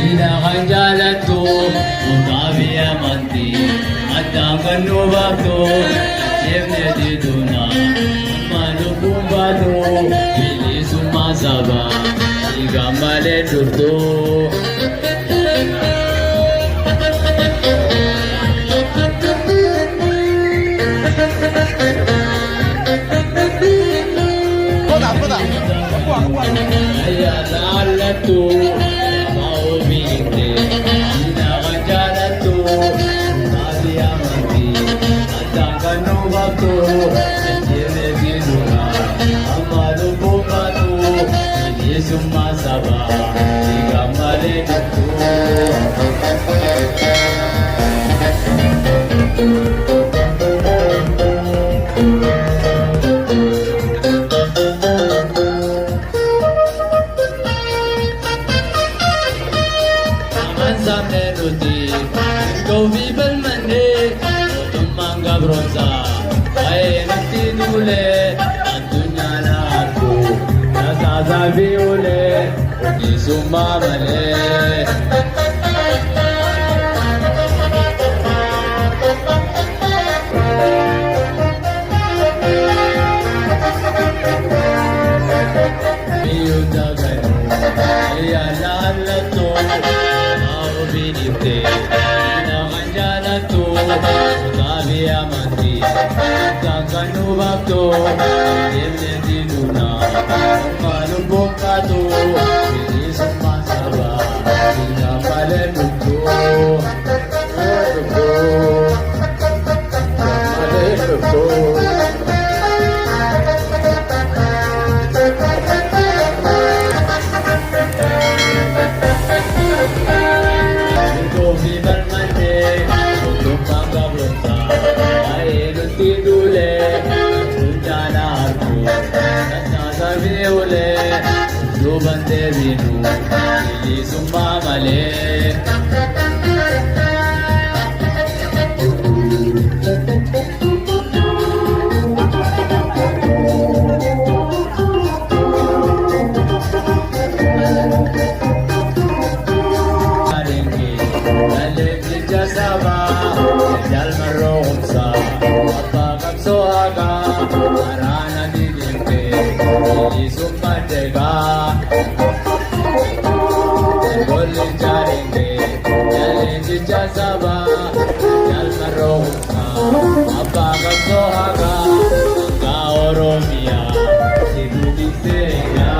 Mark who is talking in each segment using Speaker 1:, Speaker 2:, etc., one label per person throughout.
Speaker 1: Inakanjalatu, utabi amanti, atangan nubakto, siyemne diduna, manukumbado, bilis umasaba, igamale durdo. Ayalatu, maubinte, inakanjalatu, utabi amanti, atangan nubakto, siyemne diduna, manukumbado, bilis umasaba, igamale durdo. Kau bibal mande, tumangga bronza, ay nagtidule, antunya na ako, nasasabi uli, di sumamali. Iyudagan, iyalalato, maubinite, utabi amanti, atangan nubakto, siyemne diduna, manukumbado, bilis umasaba, igamale durdo. Igamale durdo. Bande vinu, ili sumamale. Alenge, alenge jasaba, jal maromsa, apagam soaga, arana dilinte, ili sumadega. Jasaba, jal maromsa, apagam soaga, ka oromia, sidudisenya.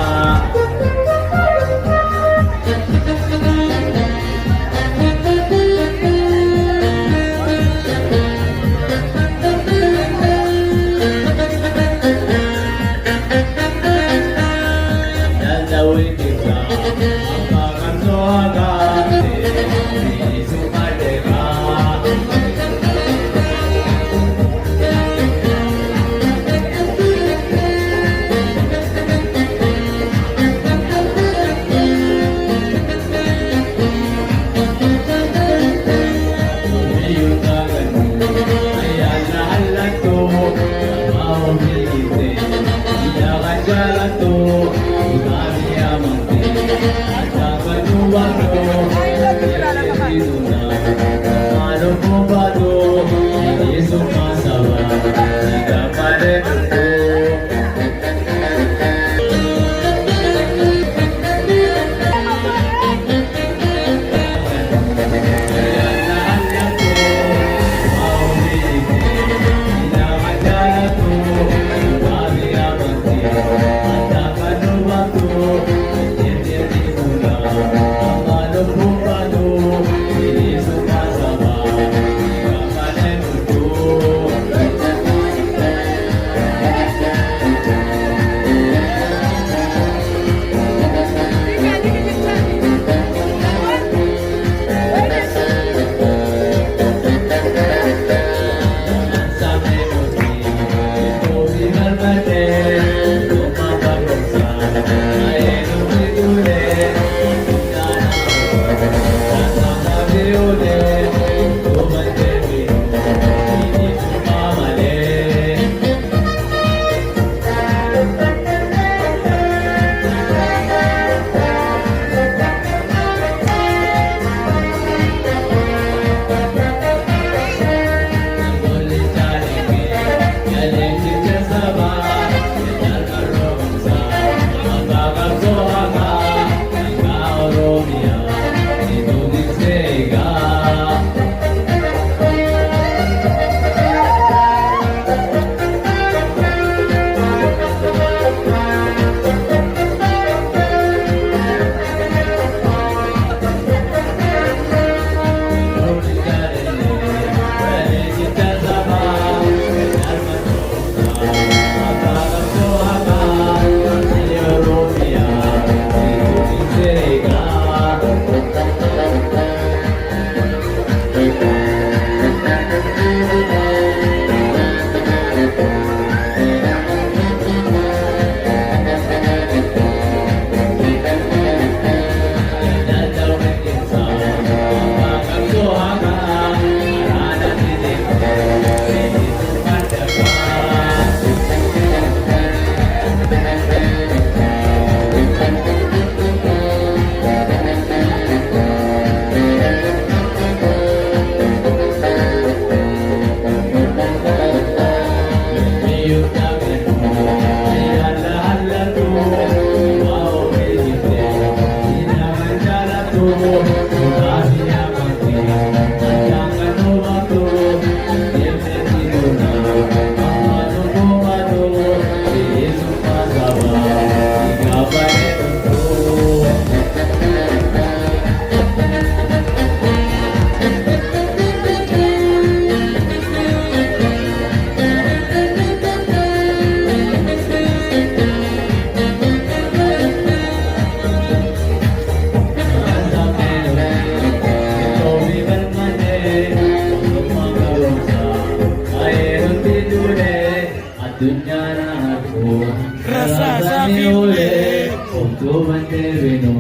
Speaker 1: addunyaa naatu
Speaker 2: Rasaasafi
Speaker 1: ulee utubaan deebinu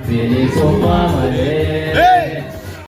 Speaker 1: bilisummaa malee.